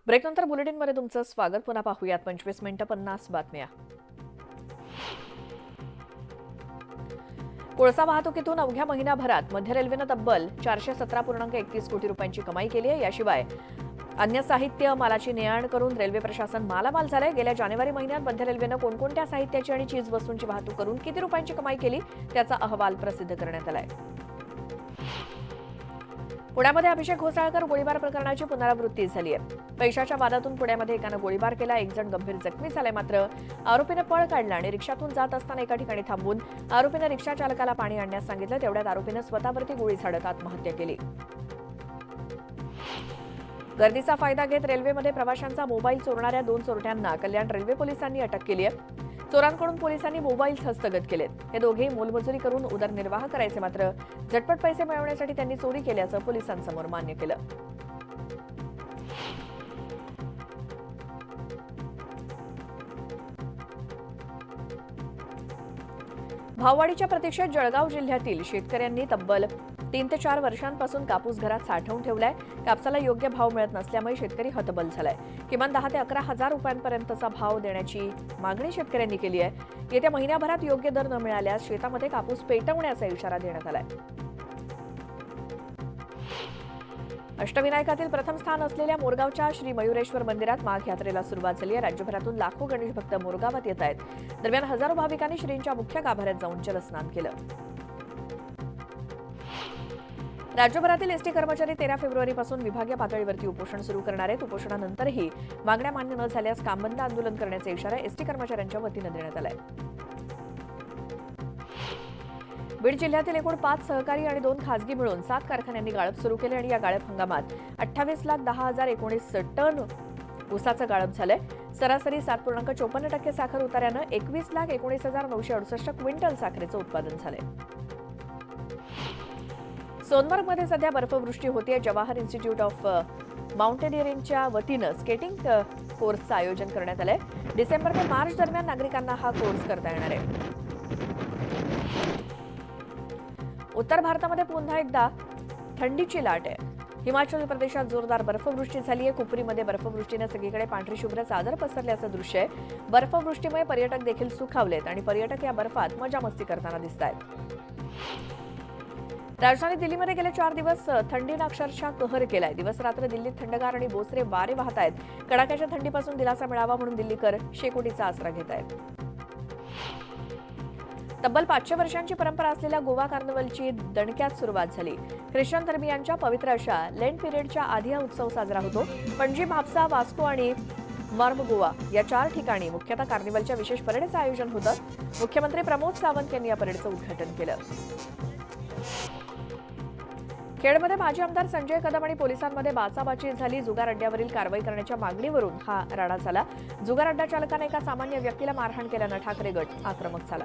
ब्रेकनंतर बुलेटिनमध्ये तुमचं स्वागत. पुन्हा पाहूयात 25 मिनिटं 50 बातम्या. कोळसा वाहतुकीतून अवघ्या महिन्याभरात मध्य रेल्वेनं तब्बल 417.31 कोटी रुपयांची कमाई केली आहे. याशिवाय अन्य साहित्य मालाची ने-आण करून रेल्वे प्रशासन मालामाल झालंय. गेल्या जानेवारी महिन्यात मध्य रेल्वेनं कोणकोणत्या साहित्याची आणि चीज वस्तूंची वाहतूक करून किती रुपयांची कमाई केली त्याचा अहवाल प्रसिद्ध करण्यात आलाय. पुण्यामध्ये अभिषेक घोसाळकर गोळीबार प्रकरणाची पुनरावृत्ती झाली आहे. पैशाच्या वादातून पुण्यामध्ये एकानं गोळीबार केला. एक जण गंभीर जखमी झालाय. मात्र आरोपीनं पळ काढला आणि रिक्षातून जात असताना एका ठिकाणी थांबून आरोपीनं रिक्षा चालकाला पाणी आणण्यास सांगितलं. तेवढ्यात आरोपीनं स्वतःवरती गोळी झाडत आत्महत्या केली. गर्दीचा फायदा घेत रेल्वेमध्ये प्रवाशांचा मोबाईल चोरणाऱ्या 2 चोरट्यांना कल्याण रेल्वे पोलिसांनी अटक केली आहे. चोरांकडून पोलिसांनी मोबाईल्स हस्तगत केलेत. हे दोघे मोलमजुरी करून उदरनिर्वाह करायचे. मात्र झटपट पैसे मिळवण्यासाठी त्यांनी चोरी केल्याचं पोलिसांसमोर मान्य केलं. भाववाढीच्या प्रतीक्षेत जळगाव जिल्ह्यातील शेतकऱ्यांनी तब्बल 3 ते 4 वर्षांपासून कापूस घरात साठवून ठेवलाय. कापसाला योग्य भाव मिळत नसल्यामुळे शेतकरी हतबल झालाय. किमान 10 ते 11,000 रुपयांपर्यंतचा भाव देण्याची मागणी शेतकऱ्यांनी केली आहे. येत्या महिन्याभरात योग्य दर न मिळाल्यास शेतामध्ये कापूस पेटवण्याचा इशारा देण्यात आलाय. अष्टविनायकातील प्रथम स्थान असलेल्या मोरगावच्या श्री मयुरेश्वर मंदिरात माघ यात्रेला सुरुवात झाली आहे. राज्यभरातून लाखो गणेश भक्त मोरगावात येत आहेत. दरम्यान हजारो भाविकांनी श्रींच्या मुख्य गाभाऱ्यात जाऊन जलस्नान केलं. राज्यभरातील एसटी कर्मचारी 13 फेब्रुवारीपासून विभागीय पातळीवरती उपोषण सुरू करणार आहेत. उपोषणानंतरही मागण्या मान्य न झाल्यास कामबंद आंदोलन करण्याचा इशारा एसटी कर्मचाऱ्यांच्या वतीनं देण्यात आलाय. बीड जिल्ह्यातील एकूण 5 सहकारी आणि 2 खासगी मिळून 7 कारखान्यांनी गाळप सुरू केले आणि या गाळप हंगामात 28,10,019 टन ऊसाचं गाळप झालंय. सरासरी 7.54% साखर उतार्यानं 21,19,968 क्विंटल साखरेचं उत्पादन झालंय. सोनमर्गमध्ये सध्या बर्फवृष्टी होतीये. जवाहर इन्स्टिट्यूट ऑफ माउंटेनिअरिंगच्या वतीनं स्केटिंग कोर्सचं आयोजन करण्यात आलंय. डिसेंबर ते मार्च दरम्यान नागरिकांना हा कोर्स करता येणार आहे. उत्तर भारतामध्ये पुन्हा एकदा थंडीची लाट आहे. हिमाचल प्रदेशात जोरदार बर्फवृष्टी झाली आहे. कुपरीमध्ये बर्फवृष्टीने सगळीकडे पांढरी शुभ्र चादर पसरल्याचं दृश्य आहे. बर्फवृष्टीमुळे पर्यटक देखील सुखावलेत आणि पर्यटक या बर्फात मजामस्ती करताना दिसत आहेत. राजधानी दिल्लीमध्ये गेले 4 दिवस थंडीनं अक्षरशः कहर केलाय. दिवस रात्र दिल्लीत थंडगार आणि बोचरे वारे वाहत आहेत. कडाक्याच्या थंडीपासून दिलासा मिळावा म्हणून दिल्लीकर शेकोटीचा आसरा घेत आहेत. तब्बल 500 वर्षांची परंपरा असलेल्या गोवा कार्निवलची दणक्यात सुरुवात झाली. ख्रिश्चन धर्मियांच्या पवित्र अशा लेंट पिरियडच्या आधी हा उत्सव साजरा होतो. पणजी, म्हापसा, वास्को आणि मर्मगोवा या 4 ठिकाणी मुख्यतः कार्निवलच्या विशेष परेडचं आयोजन होतं. मुख्यमंत्री प्रमोद सावंत यांनी या परेडचं उद्घाटन केलं. खेडमध्ये माजी आमदार संजय कदम आणि पोलिसांमध्ये बाचाबाची झाली. जुगार अड्ड्यावरील कारवाई करण्याच्या मागणीवरून हा राडा झाला. जुगार अड्डा चालकाने एका सामान्य व्यक्तीला मारहाण केल्यानं ठाकरे गट आक्रमक झाला.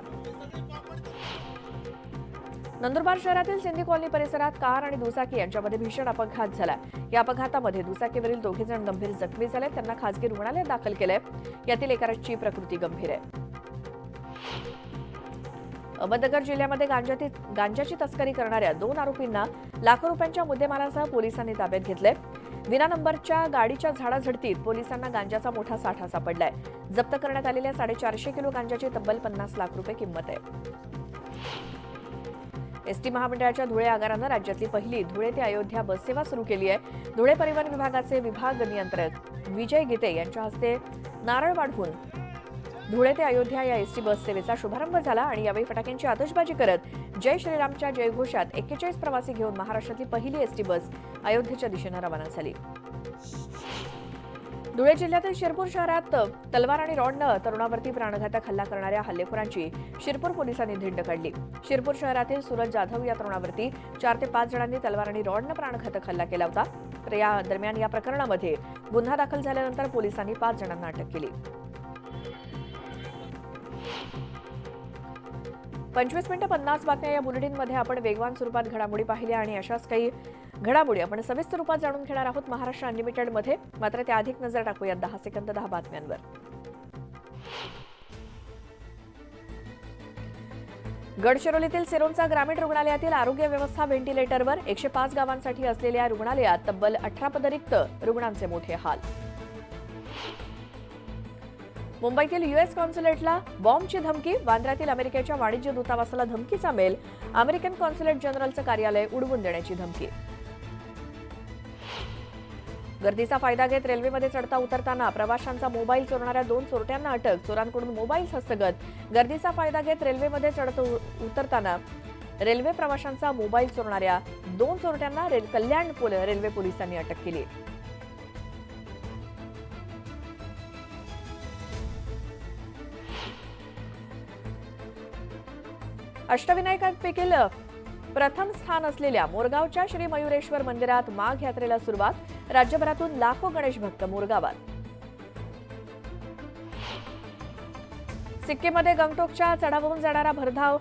नंदुरबार शहरातील सिंधी कॉलनी परिसरात कार आणि दुचाकी यांच्यामध्ये भीषण अपघात झाला. या अपघातामध्ये दुचाकीवरील 2 जण गंभीर जखमी झाले. त्यांना खासगी रुग्णालयात दाखल केलंय. यातील एकाची प्रकृती गंभीर आहे. अहमदनगर जिल्ह्यामध्ये गांजाची तस्करी करणाऱ्या 2 आरोपींना लाखो रुपयांच्या मुद्देमालासह पोलिसांनी ताब्यात घेतलंय. विना नंबरच्या गाडीच्या झाडाझडतीत पोलिसांना गांजाचा मोठा साठा सापडलाय. जप्त करण्यात आलेल्या 450 किलो गांजाची तब्बल 50 लाख रुपये किंमत आहे. एसटी महामंडळाच्या धुळे आगारानं राज्यातली पहिली धुळे ते अयोध्या बस सेवा सुरू केली आहे. धुळे परिवहन विभागाचे विभाग नियंत्रक विजय गीते यांच्या हस्ते नारळ वाढवून धुळे ते अयोध्या या एसटी बस सेवेचा शुभारंभ झाला आणि यावेळी फटाक्यांची आतषबाजी करत जय श्रीरामच्या जयघोषात 41 प्रवासी घेऊन महाराष्ट्रातली पहिली एसटी बस अयोध्येच्या दिशेनं रवाना झाली. धुळे जिल्ह्यातील शिरपूर शहरात तलवार आणि रॉडनं तरुणावरती प्राणघातक हल्ला करणाऱ्या हल्लेखोरांची शिरपूर पोलिसांनी धिंड काढली. शिरपूर शहरातील सूरज जाधव या तरुणावरती 4 ते 5 जणांनी तलवार आणि रॉडनं प्राणघातक हल्ला केला होता. तर या दरम्यान या प्रकरणामध्ये गुन्हा दाखल झाल्यानंतर पोलिसांनी 5 जणांना अटक केली. 25 मिनिटं 50 बातम्या या बुलेटिनमध्ये आपण वेगवान स्वरूपात घडामोडी पाहिल्या आणि अशाच काही घडामोडी आपण सविस्तर रूपात जाणून घेणार आहोत महाराष्ट्र अनलिमिटेडमध्ये. मात्र त्याआधी नजर टाकूया 10 सेकंद 10 बातम्यांवर. गडचिरोलीतील सिरोंचा ग्रामीण रुग्णालयातील आरोग्य व्यवस्था व्हेंटिलेटरवर 105 गावांसाठी असलेल्या रुग्णालयात तब्बल 18 पदरिक्त रुग्णांचे मोठे हाल. मुंबईतील यूएस कॉन्सुलेटला बॉम्बची धमकी, वांद्र्यातील अमेरिकेच्या वाणिज्य दूतावासाला धमकीचा मेल, अमेरिकन कॉन्सुलेट जनरलचं कार्यालय उडवून देण्याची धमकी. गर्दीचा फायदा घेत रेल्वेमध्ये चढता उतरताना प्रवाशांचा मोबाईल चोरणाऱ्या 2 चोरट्यांना अटक, चोरांकडून मोबाईल हस्तगत. गर्दीचा फायदा घेत रेल्वेमध्ये चढत उतरताना रेल्वे प्रवाशांचा मोबाईल चोरणाऱ्या 2 चोरट्यांना कल्याण रेल्वे पोलिसांनी अटक केली. अष्टविनायकांपैकी प्रथम स्थान असलेल्या मोरगावच्या श्री मयुरेश्वर मंदिरात माघ यात्रेला सुरुवात, राज्यभरातून लाखो गणेश भक्त मोरगावात. सिक्कीममध्ये गंगटोकच्या चढावरून जाणारा भरधाव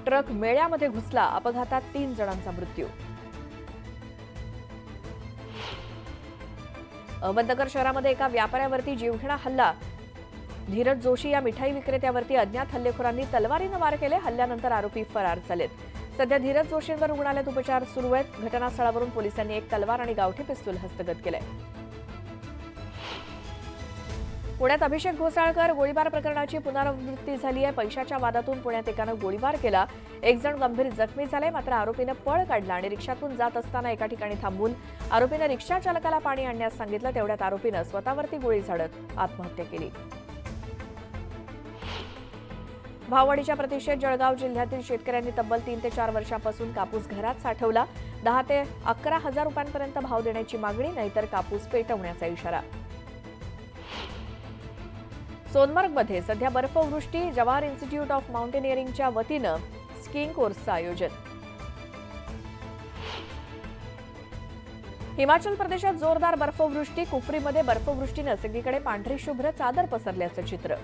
ट्रक मेळ्यामध्ये घुसला, अपघातात 3 जणांचा मृत्यू. अहमदनगर शहरामध्ये एका व्यापाऱ्यावरती जीवघेणा हल्ला, धीरज जोशी या मिठाई विक्रेत्यावरती अज्ञात हल्लेखोरांनी तलवारीनं वार केले, हल्ल्यानंतर आरोपी फरार झालेत. सध्या धीरज जोशींवर रुग्णालयात उपचार सुरू आहेत. घटनास्थळावरून पोलिसांनी एक तलवार आणि गावठी पिस्तूल हस्तगत केलंय. पुण्यात अभिषेक घोसाळकर गोळीबार प्रकरणाची पुनरावृत्ती झाली आहे. पैशाच्या वादातून पुण्यात एकानं गोळीबार केला, 1 जण गंभीर जखमी झाले. मात्र आरोपीनं पळ काढला आणि रिक्षातून जात असताना एका ठिकाणी थांबून आरोपीनं रिक्षा चालकाला पाणी आणण्यास सांगितलं. तेवढ्यात आरोपीनं स्वतःवरती गोळी झाडत आत्महत्या केली. भाववाढीच्या प्रतिषेध जळगाव जिल्ह्यातील शेतकऱ्यांनी तब्बल 3 ते 4 वर्षांपासून कापूस घरात साठवला. 10 ते 11 हजार रुपयांपर्यंत भाव देण्याची मागणी, नाहीतर कापूस पेटवण्याचा इशारा. सोनमर्गमध्ये सध्या बर्फवृष्टी, जवाहर इन्स्टिट्यूट ऑफ माउंटेनिअरिंगच्या वतीनं स्कीइंग कोर्सचं आयोजन. हिमाचल प्रदेशात जोरदार बर्फवृष्टी, कुफरीमध्ये बर्फवृष्टीनं सगळीकडे पांढरी शुभ्र चादर पसरल्याचं चित्र.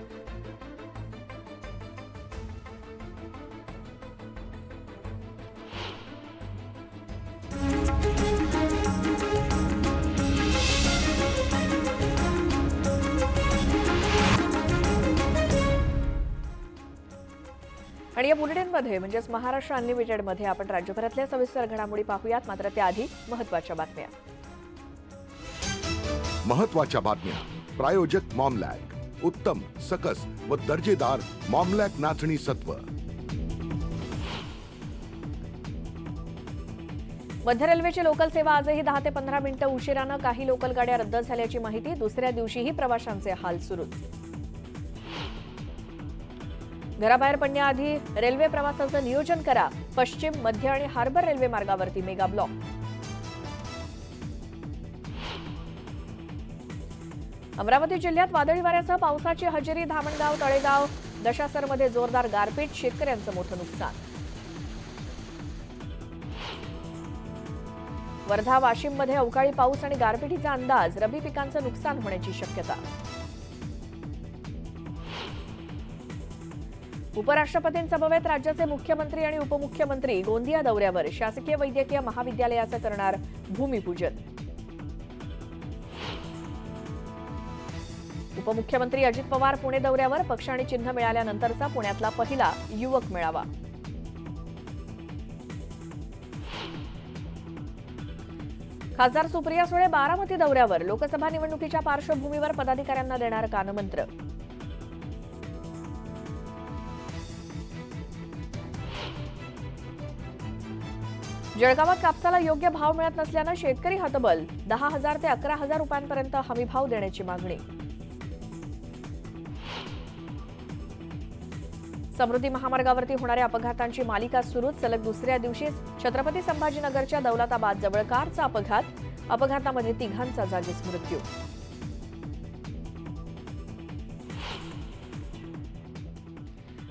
आणि या बुलेटिनमध्ये म्हणजेच महाराष्ट्र अनलिमिटेडमध्ये आपण राज्यभरातल्या सविस्तर घडामोडी पाहूयात. मात्र त्याआधी महत्त्वाच्या बातम्या. महत्त्वाच्या बातम्या. प्रायोजक मॉमलॅक, उत्तम, सकस व दर्जेदार मॉमलॅक नाचणी सत्व. मध्य रेल्वेची लोकल सेवा आजही 10 ते 15 मिनिटं उशिरानं, काही लोकल गाड्या रद्द झाल्याची माहिती. दुसऱ्या दिवशीही प्रवाशांचे हाल सुरूच. घराबाहेर पडण्याआधी रेल्वे प्रवासाचं नियोजन करा, पश्चिम, मध्य आणि हार्बर रेल्वे मार्गावरती मेगा ब्लॉक. अमरावती जिल्ह्यात वादळी वाऱ्यासह पावसाची हजेरी, धामणगाव, तळेगाव, दशासरमध्ये जोरदार गारपीट, शेतकऱ्यांचं मोठं नुकसान. वर्धा, वाशिममध्ये अवकाळी पाऊस आणि गारपिटीचा अंदाज, रब्बी पिकांचं नुकसान होण्याची शक्यता. उपराष्ट्रपतींसमवेत राज्याचे मुख्यमंत्री आणि उपमुख्यमंत्री गोंदिया दौऱ्यावर, शासकीय वैद्यकीय महाविद्यालयाचं करणार भूमिपूजन. उपमुख्यमंत्री अजित पवार पुणे दौऱ्यावर, पक्ष आणि चिन्ह मिळाल्यानंतरचा पुण्यातला पहिला युवक मेळावा. खासदार सुप्रिया सुळे बारामती दौऱ्यावर, लोकसभा निवडणुकीच्या पार्श्वभूमीवर पदाधिकाऱ्यांना देणार कानमंत्र. जळगावात कापसाला योग्य भाव मिळत नसल्यानं शेतकरी हतबल, 10,000 ते 11,000 रुपयांपर्यंत हमीभाव देण्याची मागणी. समृद्धी महामार्गावरती होणाऱ्या अपघातांची मालिका सुरूच, सलग दुसऱ्या दिवशीच छत्रपती संभाजीनगरच्या दौलताबाद जवळ कारचा अपघात, अपघातामध्ये 3घांचा जागीच मृत्यू.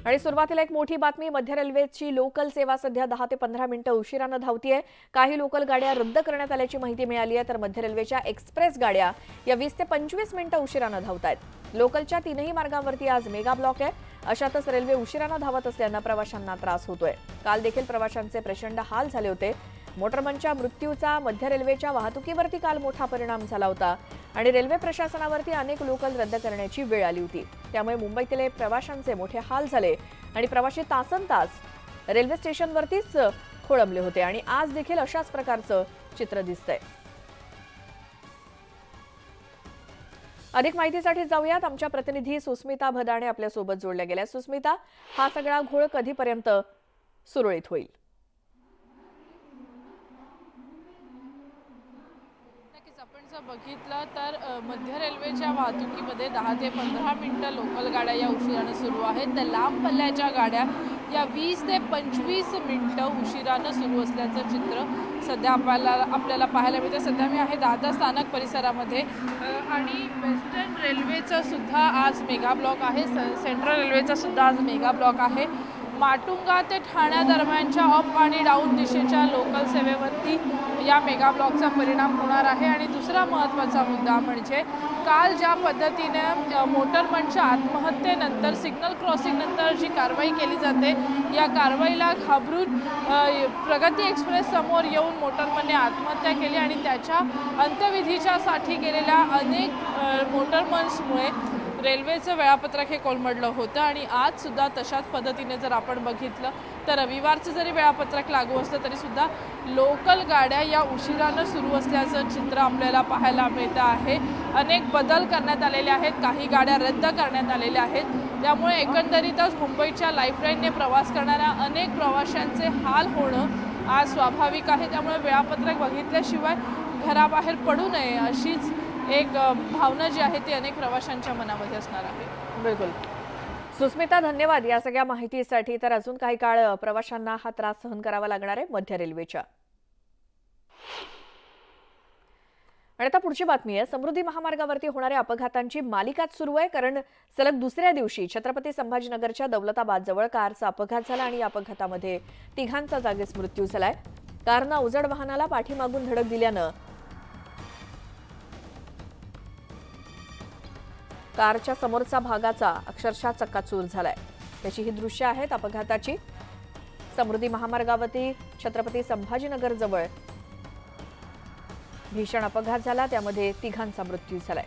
आणि सुरुवातीला एक मोठी बातमी. मध्य रेल्वेची लोकल सेवा सध्या 10 ते 15 मिनिटं उशिरानं धावतीये. काही लोकल गाड्या रद्द करण्यात आल्याची माहिती मिळाली आहे, तर मध्य रेल्वेच्या एक्सप्रेस गाड्या या 20 ते 25 मिनिटं उशिरानं धावतायत. लोकलच्या 3ही मार्गांवरती आज मेगा ब्लॉक आहे. अशातच रेल्वे उशिरानं धावत असल्यानं प्रवाशांना त्रास होतोय. काल देखील प्रवाशांचे प्रचंड हाल झाले होते. मोटरमनच्या मृत्यूचा मध्य रेल्वेच्या वाहतुकीवरती काल मोठा परिणाम झाला होता आणि रेल्वे प्रशासनावरती अनेक लोकल रद्द करण्याची वेळ आली होती. त्यामुळे मुंबईतील प्रवाशांचे मोठे हाल झाले आणि प्रवासी तासनतास रेल्वे स्टेशनवरतीच खोळंबले होते आणि आज देखील अशाच प्रकारचं चित्र दिसतंय. अधिक माहितीसाठी जाऊयात आमच्या प्रतिनिधी सुस्मिता भदाणे आपल्या सोबत जोडल्या गेल्या। सुस्मिता, हा सगळा घोळ कधीपर्यंत सुरळीत होईल? आपण जर बघितलं तर मध्य रेल्वेच्या वाहतुकीमध्ये 10 ते 15 मिनिटं लोकल गाड्या या उशिराने सुरू आहेत, तर लांब पल्ल्याच्या गाड्या या 20 ते 25 मिनिटं उशिराने सुरू असल्याचं चित्र सध्या आपल्याला पाहायला मिळते। सध्या मी आहे दादर स्थानक परिसरामध्ये आणि वेस्टर्न रेल्वेचा सुद्धा आज मेगा ब्लॉक आहे, सेंट्रल रेल्वेचा सुद्धा आज मेगा ब्लॉक आहे। माटुंगा ते ठाण्यादरम्यानच्या अप आणि डाऊन दिशेच्या लोकल सेवेवरती या मेगा ब्लॉकचा परिणाम होणार आहे। आणि दुसरा महत्त्वाचा मुद्दा म्हणजे काल ज्या पद्धतीने मोटरमनच्या आत्महत्येनंतर सिग्नल क्रॉसिंग नंतर जी कारवाई केली जाते, या कारवाईला घाबरून प्रगती एक्सप्रेस समोर येऊन मोटरमनने आत्महत्या केली आणि त्याच्या अंत्यविधीच्यासाठी गेलेल्या अनेक मोटरमन्समुळे रेल्वेचं वेळापत्रक हे कोलमडलं होतं। आणि आज सुद्धा तशाच पद्धतीने जर आपण बघितलं तर रविवारचं जरी वेळापत्रक लागू असलं तरी सुद्धा लोकल गाड्या या उशिरानं सुरू असल्याचं चित्र आपल्याला पाहायला मिळतं आहे। अनेक बदल करण्यात आलेले आहेत, काही गाड्या रद्द करण्यात आलेल्या आहेत, त्यामुळे एकंदरीतच मुंबईच्या लाईफलाईनने प्रवास करणाऱ्या अनेक प्रवाशांचे हाल होणं आज स्वाभाविक आहे। त्यामुळे वेळापत्रक बघितल्याशिवाय घराबाहेर पडू नये अशीच एक भावना जी आहे ती अनेक प्रवाशांच्या मनामध्ये असणार आहे। बिलकुल सुस्मिता, धन्यवाद या सगळ्या माहितीसाठी। तर अजून काही काळ प्रवाशांना हा त्रास सहन करावा लागणार आहे मध्य रेल्वेच्या। आणि आता पुढची बातमी आहे, समृद्धी महामार्गावरती होणाऱ्या अपघातांची मालिकाच सुरू आहे। कारण सलग दुसऱ्या दिवशी छत्रपती संभाजीनगरच्या दौलताबाद जवळ कारचा अपघात झाला आणि या अपघातामध्ये तिघांचा जागीच मृत्यू झालाय। कारनं अवजड वाहनाला पाठीमागून धडक दिल्यानं कारच्या समोरचा भागाचा अक्षरशः चक्काचूर झालाय। त्याची ही दृश्य आहेत अपघाताची। समृद्धी महामार्गावरती छत्रपती संभाजीनगर जवळ भीषण अपघात झाला, त्यामध्ये तिघांचा मृत्यू झालाय।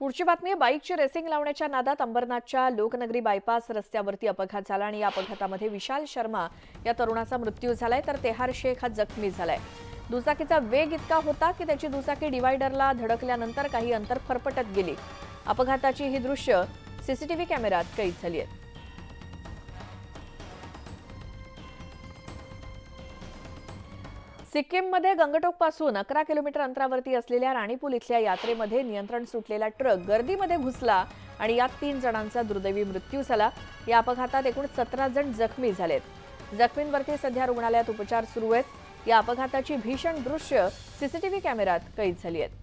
पुढची बातमी आहे, बाईकची रेसिंग लावण्याच्या नादात अंबरनाथच्या लोकनगरी बायपास रस्त्यावरती अपघात झाला आणि या अपघातामध्ये विशाल शर्मा या तरुणाचा मृत्यू झालाय, तर तेहार शेख हा जखमी झालाय। दुचाकीचा वेग इतका होता की त्याची दुचाकी डिवायडरला धडकल्यानंतर काही अंतर फरफटत गेली। अपघाताची ही दृश्य सीसीटीव्ही कॅमेऱ्यात कैद झाली आहेत। सिक्कीममध्ये गंगटोक पासून 11 किलोमीटर अंतरावरती असलेल्या राणीपूल इथल्या यात्रेमध्ये नियंत्रण सुटलेला ट्रक गर्दीमध्ये घुसला आणि यात 3 जणांचा दुर्दैवी मृत्यू झाला। या अपघातात एकूण 17 जण जखमी झालेत। जखमींवरती सध्या रुग्णालयात उपचार सुरू आहेत। या अपघाताची भीषण दृश्य सीसीटीव्ही कॅमेऱ्यात कैद झाली आहेत।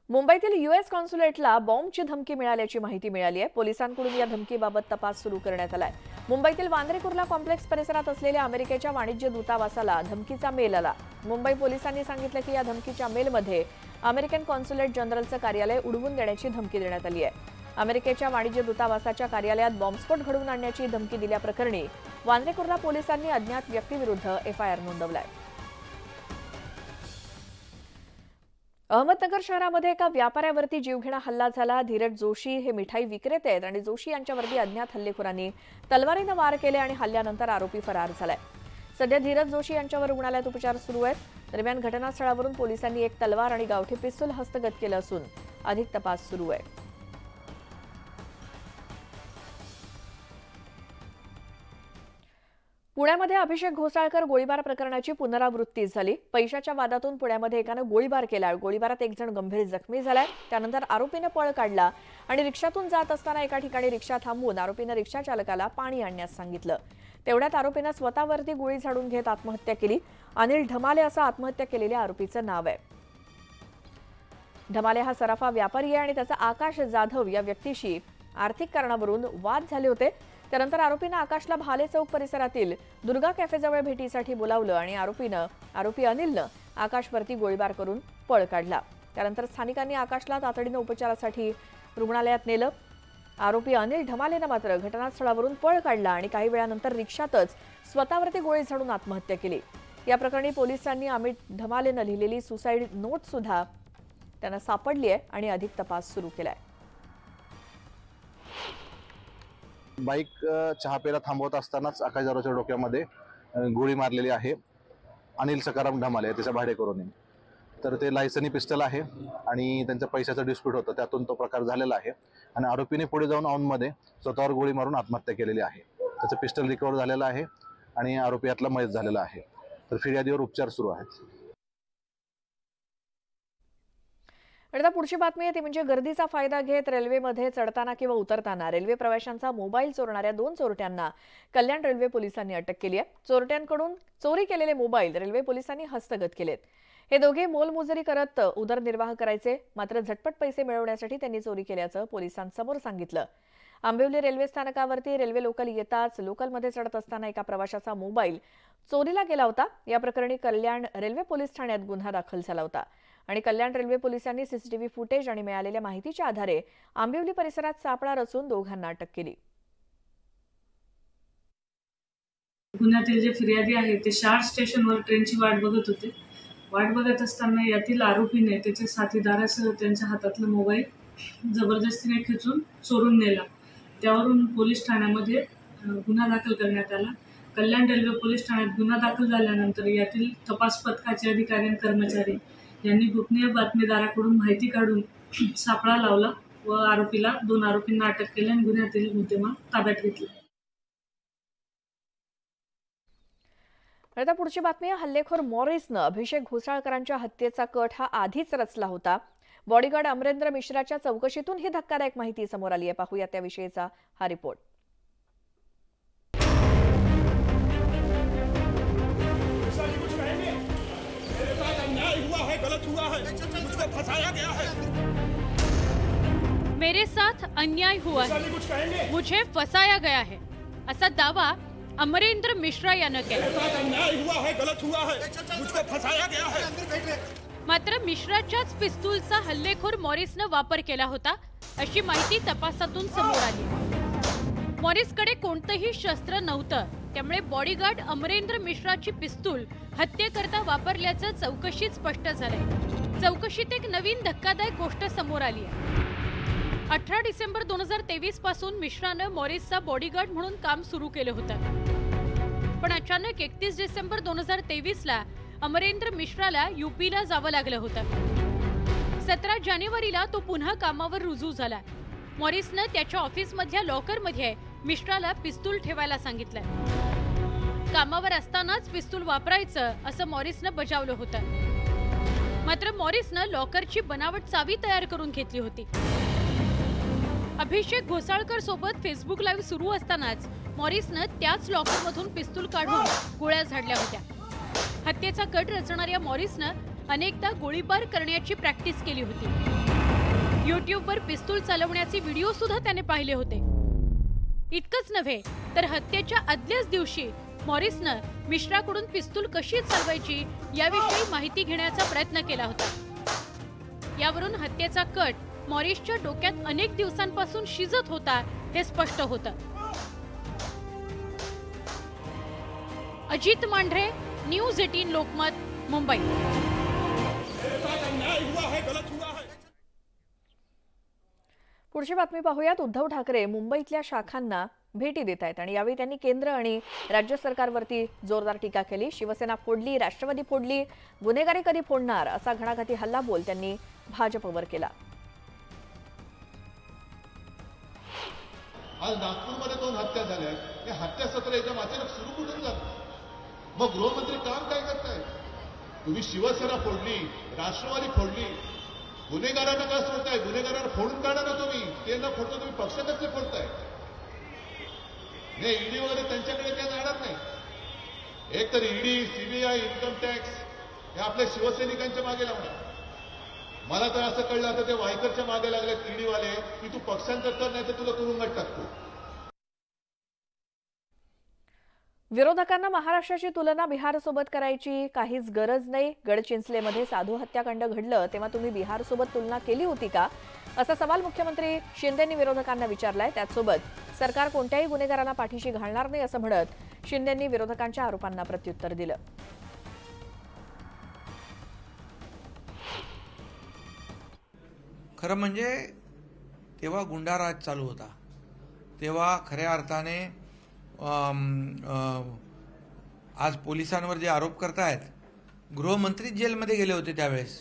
मुंबईतील यूएस कॉन्सुलेटला बॉम्बची धमकी मिळाल्याची माहिती मिळाली आहे। पोलिसांकडून या धमकीबाबत तपास सुरू करण्यात आलाय। मुंबईतील वांद्रे कुर्ला कॉम्प्लेक्स परिसरात असलेल्या अमेरिकेच्या वाणिज्य दूतावासाला धमकीचा मेल आला। मुंबई पोलिसांनी सांगितलं की या धमकीच्या मेलमध्ये अमेरिकन कॉन्सुलेट जनरलचं कार्यालय उडवून देण्याची धमकी देण्यात आली आहे। अमेरिकेच्या वाणिज्य दूतावासाच्या कार्यालयात बॉम्बस्फोट घडवून आणण्याची धमकी दिल्याप्रकरणी वांद्रे कुर्ला पोलिसांनी अज्ञात व्यक्तीविरुद्ध एफआयआर नोंदवलाय। अहमदनगर शहरामध्ये एका व्यापाऱ्यावरती जीवघेणा हल्ला झाला। धीरज जोशी हे मिठाई विक्रेते आहेत आणि जोशी यांच्यावरती अज्ञात हल्लेखोरांनी तलवारीनं वार केले आणि हल्ल्यानंतर आरोपी फरार झालाय। सध्या धीरज जोशी यांच्यावर रुग्णालयात उपचार सुरू आहेत। दरम्यान घटनास्थळावरून पोलिसांनी एक तलवार आणि गावठी पिस्तूल हस्तगत केलं असून अधिक तपास सुरू आहे। पुण्यामध्ये अभिषेक घोसाळकर गोळीबार प्रकरणाची पुनरावृत्ती झाली। पैशाच्या वादातून पुण्यामध्ये एकानं गोळीबार केला। गोळीबारात एक जण गंभीर जखमी झालाय। त्यानंतर आरोपीने पळ काढला आणि रिक्षातून जात असताना एका ठिकाणी रिक्षा थांबवून आरोपीने रिक्षा चालकाला पाणी आणण्यास सांगितलं। तेवढ्यात आरोपीने स्वतःवरती गोळी झाडून घेत आत्महत्या केली। अनिल ढमाले असं आत्महत्या केलेल्या आरोपीचं नाव आहे। ढमाले हा सराफा व्यापारी आहे आणि त्याचा आकाश जाधव या व्यक्तीशी आर्थिक कारणावरून वाद झाले होते। त्यानंतर आरोपीने आकाशला भाले चौक परिसरातील दुर्गा कॅफेजवळ भेटीसाठी बोलावलं आणि आरोपी अनिलनं आकाशवरती गोळीबार करून पळ काढला। त्यानंतर स्थानिकांनी आकाशला तातडीने उपचारासाठी रुग्णालयात नेलं। आरोपी अनिल ढमालेनं मात्र घटनास्थळावरून पळ काढला आणि काही वेळानंतर रिक्षातच स्वतःवरती गोळी झाडून आत्महत्या केली। या प्रकरणी पोलिसांनी अमित ढमालेनं लिहिलेली सुसाईड नोट सुद्धा त्यांना सापडली आहे आणि अधिक तपास सुरू केलाय। बाईक चहा प्यायला थांबवत असतानाच आकाश जाधवच्या डोक्यामध्ये गोळी मारलेली आहे. अनिल सकाराम ढमाले त्याच्या भाडेकरूने. तर ते लायसनी पिस्टल आहे आणि त्यांच्या पैशाचं डिस्प्यूट होतं, त्यातून तो प्रकार झालेला आहे. आणि आरोपीने पुढे जाऊन औंधमध्ये स्वतःवर गोळी मारून आत्महत्या केलेली आहे. त्याचं पिस्टल रिकव्हर झालेलं आहे आणि आरोपी यातला मयत झालेला आहे. तर फिर्यादीवर उपचार सुरू आहेत. आता पुढची बातमी आहे ती म्हणजे गर्दीचा फायदा घेत रेल्वेमध्ये चढताना किंवा उतरताना रेल्वे प्रवाशांचा मोबाईल चोरणाऱ्या 2 चोरट्यांना कल्याण रेल्वे पोलिसांनी अटक केली आहे. चोरट्यांकडून चोरी केलेले मोबाईल रेल्वे पोलिसांनी हस्तगत केलेत. हे दोघे मोलमजुरी करत उदरनिर्वाह करायचे, मात्र झटपट पैसे मिळवण्यासाठी त्यांनी चोरी केल्याचं पोलिसांसमोर सांगितलं. आंबिवली रेल्वे स्थानकावरती रेल्वे लोकल येताच लोकलमध्ये चढत असताना एका प्रवाशाचा मोबाईल चोरीला गेला होता. या प्रकरणी कल्याण रेल्वे पोलीस ठाण्यात गुन्हा दाखल झाला होता आणि कल्याण रेल्वे पोलिसांनी सीसीटीव्ही फुटेज आणि मिळालेल्या माहितीच्या आधारे आंबिवली परिसरात सापळा रचून दोघांना अटक केली. गुन्ह्यातील जे फिर्यादी आहे ते शार स्टेशनवर ट्रेनची वाट बघत होते. वाट बघत असताना यातील आरोपीने त्याच्या साथीदारासह त्यांच्या हातातला मोबाईल जबरदस्तीने खेचून चोरून नेला. त्यावरून पोलीस ठाण्यामध्ये गुन्हा दाखल करण्यात आला. कल्याण रेल्वे पोलीस ठाण्यात गुन्हा दाखल झाल्यानंतर यातील तपास पथकाचे अधिकारी आणि कर्मचारी यांनी गोपनीय बातमीदाराकडून माहिती काढून सापळा लावला व 2 आरोपींना अटक केली आणि गुन्ह्यातील मुद्देमाल ताब्यात घेतले. आता पुढची बातमी आहे हल्लेखोर मॉरिसनं अभिषेक घोसाळकरांच्या हत्येचा कट हा आधीच रचला होता. बॉडीगार्ड अमरेंद्र मिश्राच्या चौकशीतून ही धक्कादायक माहिती समोर आली आहे. पाहूया त्याविषयीचा हा रिपोर्ट. मेरे साथ अन्याय हुआ है, मुझे फसाया गया है, असा दावा अमरेंद्र मिश्रा यानं केला. मात्र मिश्राच्याच पिस्तूलचा हल्लेखोर मॉरिसनं वापर केला होता अशी माहिती तपासातून समोर आली. मॉरिसकडे कोणतंही शस्त्र नव्हतं, त्यामुळे बॉडीगार्ड अमरेंद्र मिश्राची पिस्तूल हत्येकरता वापरल्याचं चौकशीत स्पष्ट झालंय. चौकशीत एक नवीन धक्कादायक गोष्ट समोर आली आहे. 18 डिसेंबर 2023 पासून मिश्रानं मॉरिसचा बॉडीगार्ड म्हणून काम सुरू केलं होतं. पण अचानक 31 डिसेंबर 2023 ला अमरेंद्र मिश्राला यूपीला जावं लागलं होतं. 17 जानेवारीला तो पुन्हा कामावर रुजू झाला. मॉरिसनं त्याच्या ऑफिसमधल्या लॉकरमध्ये मिश्राला पिस्तूल ठेवायला सांगितलं. कामावर असतानाच पिस्तूल वापरायचं असं मॉरिसनं बजावलं होतं. मात्र मॉरिसनं लॉकरची बनावट चावी तयार करून घेतली होती. अभिषेक घोसाळकर सोबत फेसबुक लाईव्ह सुरू असतानाच मॉरिसनं त्याच लॉकरमधून पिस्तूल काढून गोळ्या झाडल्या होत्या. हत्येचा कट रचणाऱ्या मॉरिसनं अनेकदा गोळीबार करण्याची प्रॅक्टिस केली होती. युट्यूबवर पिस्तूल चालवण्याचे व्हिडिओ सुद्धा त्याने पाहिले होते. इतकंच नव्हे तर हत्येच्या आदल्याच दिवशी मॉरिसनं मिश्राकडून पिस्तूल कशी चालवायची याविषयी माहिती घेण्याचा प्रयत्न केला होता. यावरून हत्येचा कट मॉरिसच्या डोक्यात अनेक दिवसांपासून शिजत होता हे स्पष्ट होतं. अजित मांढरे, न्यूज 18 लोकमत, मुंबई. पुढची बातमी पाहूयात. उद्धव ठाकरे मुंबईतल्या शाखांना भेटी देत आहेत आणि यावेळी त्यांनी केंद्र आणि राज्य सरकारवरती जोरदार टीका केली. शिवसेना फोडली, राष्ट्रवादी फोडली, गुन्हेगारी कधी फोडणार असा घणाघाती हल्लाबोल त्यांनी भाजपवर केला. आज नागपूरमध्ये 2 हत्या झाल्या. हे हत्या सत्र याच्या अचानक सुरू कुठून झालं? मग गृहमंत्री काम काय करताय? तुम्ही शिवसेना फोडली, राष्ट्रवादी फोडली, गुन्हेगारांना का सोडताय? गुन्हेगारांना फोडून काढा ना तुम्ही. ते न फोडता तुम्ही पक्ष कसले फोडताय? नाही, ईडी वगैरे त्यांच्याकडे काय जाणार नाही. एक तर ईडी, सीबीआय, इन्कम टॅक्स हे आपल्या शिवसैनिकांच्या मागे लावणार. मला तर असं कळलं आता ते वायकरच्या मागे लागले ईडीवाले की तू पक्षांतर कर नाही तर तुला तुरुंगात टाकतो. विरोधकांना महाराष्ट्राची तुलना बिहारसोबत करायची काहीच गरज नाही. गडचिंचलेमध्ये साधू हत्याकांड घडलं तेव्हा तुम्ही बिहारसोबत तुलना केली होती का, असा सवाल मुख्यमंत्री शिंदेंनी विरोधकांना विचारलाय. त्याचसोबत सरकार कोणत्याही गुन्हेगारांना पाठीशी घालणार नाही असं म्हणत शिंदेंनी विरोधकांच्या आरोपांना प्रत्युत्तर दिलं. खरं म्हणजे तेव्हा गुंडाराज चालू होता. तेव्हा खऱ्या अर्थाने आज पोलिसांवर जे आरोप करतायत, गृहमंत्री जेलमध्ये गेले होते त्यावेळेस,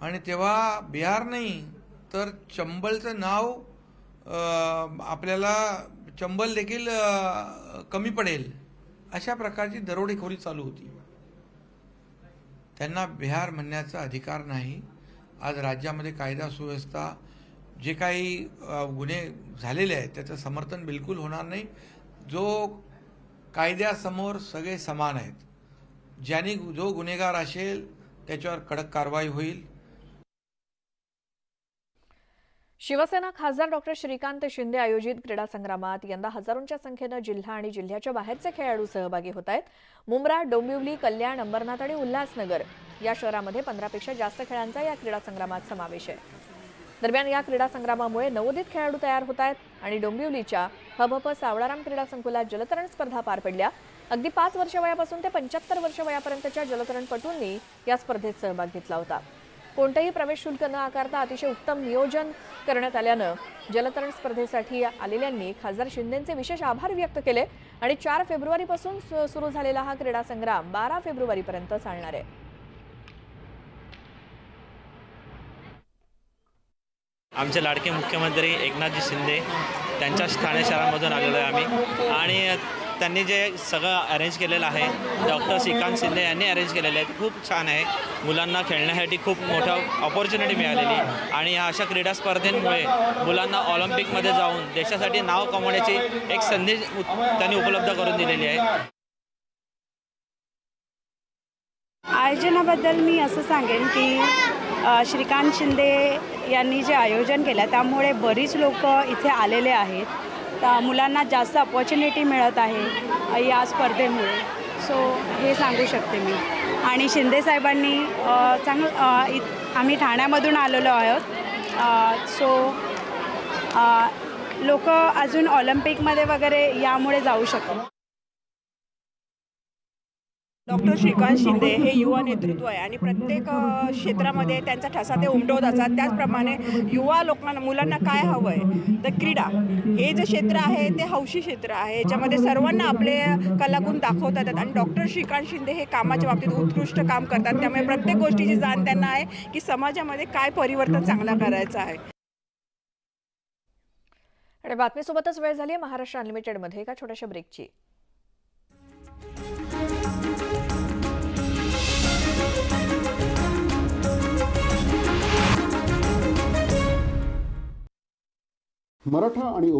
आणि तेव्हा बिहार नाही तर चंबलचं नाव आपल्याला चंबल देखील कमी पडेल अशा प्रकारची दरोडेखोरी चालू होती. त्यांना बिहार म्हणण्याचा अधिकार नाही. आज राज्यामध्ये कायदा सुव्यवस्था जे काही गुन्हे झालेले आहेत त्याचं समर्थन बिलकुल होणार नाही. जो कायद्यासमोर सगळे समान आहेत, ज्यांनी जो गुन्हेगार असेल त्याच्यावर कडक कारवाई होईल. शिवसेना खासदार डॉक्टर श्रीकांत शिंदे आयोजित क्रीडा संग्रामात यंदा हजारोंच्या संख्येनं जिल्हा आणि जिल्ह्याच्या बाहेरचे खेळाडू सहभागी होत आहेत. मुंब्रा, डोंबिवली, कल्याण, अंबरनाथ आणि उल्हासनगर या शहरांमध्ये 15पेक्षा जास्त खेळांचा या क्रीडा संग्रामात समावेश आहे. दरम्यान या क्रीडा संग्रामामुळे नवोदित खेळाडू तयार होत आहेत आणि डोंबिवलीच्या हबप सावळाराम क्रीडा संकुलात जलतरण स्पर्धा पार पडल्या. अगदी 5 वर्ष वयापासून ते 75 वर्ष वयापर्यंतच्या जलतरणपटूंनी या स्पर्धेत सहभाग घेतला होता. कोणतेही प्रवेश शुल्क न आकारता अतिशय उत्तम नियोजन करण्यात आल्यानं जलतरण स्पर्धेसाठी आलेल्यांनी खासदार शिंदेंचे विशेष आभार व्यक्त केले आणि 4 फेब्रुवारीपासून सुरू झालेला हा क्रीडा संग्राम 12 फेब्रुवारीपर्यंत चालणार आहे. आमचे लाडके मुख्यमंत्री एकनाथजी शिंदे त्यांच्या ठाणे शहरामधून आलेलो आहे आम्ही, आणि त्यांनी जे सगळं अरेंज केलेलं आहे, डॉक्टर श्रीकांत शिंदे यांनी अरेंज केलेलं आहे, खूप छान आहे. मुलांना खेळण्यासाठी खूप मोठं ऑपॉर्च्युनिटी मिळालेली, आणि ह्या अशा क्रीडा स्पर्धेमुळे मुलांना ऑलिम्पिकमध्ये जाऊन देशासाठी नाव कमवण्याची एक संधी त्यांनी उपलब्ध करून दिलेली आहे. आयोजनाबद्दल मी असं सांगेन की श्रीकांत शिंदे यांनी जे आयोजन केलं त्यामुळे बरीच लोक इथे आलेले आहेत. तर मुलांना जास्त अपॉर्च्युनिटी मिळत आहे या स्पर्धेमुळे, सो हे सांगू शकते मी. आणि शिंदे साहेबांनी आम्ही ठाण्यामधून आलेलो आहोत, सो लोक अजून ऑलिम्पिकमध्ये वगैरे यामुळे जाऊ शकतात. डॉक्टर श्रीकांत शिंदे हे युवा नेतृत्व आहे आणि प्रत्येक क्षेत्रामध्ये त्यांचा ठसा ते उमटवत असतात. त्याचप्रमाणे युवा लोकांना, मुलांना काय हवं आहे, तर क्रीडा हे जे क्षेत्र आहे ते हौशी क्षेत्र आहे, याच्यामध्ये सर्वांना आपले कलागुण दाखवता येतात. आणि डॉक्टर श्रीकांत शिंदे हे कामाच्या बाबतीत उत्कृष्ट काम करतात. त्यामुळे प्रत्येक गोष्टीची जाण त्यांना आहे की समाजामध्ये काय परिवर्तन चांगलं करायचं आहे. आणि बातमीसोबतच वेळ झाली आहे महाराष्ट्र अनलिमिटेडमध्ये एका छोट्याशा ब्रेकची. मराठा आणि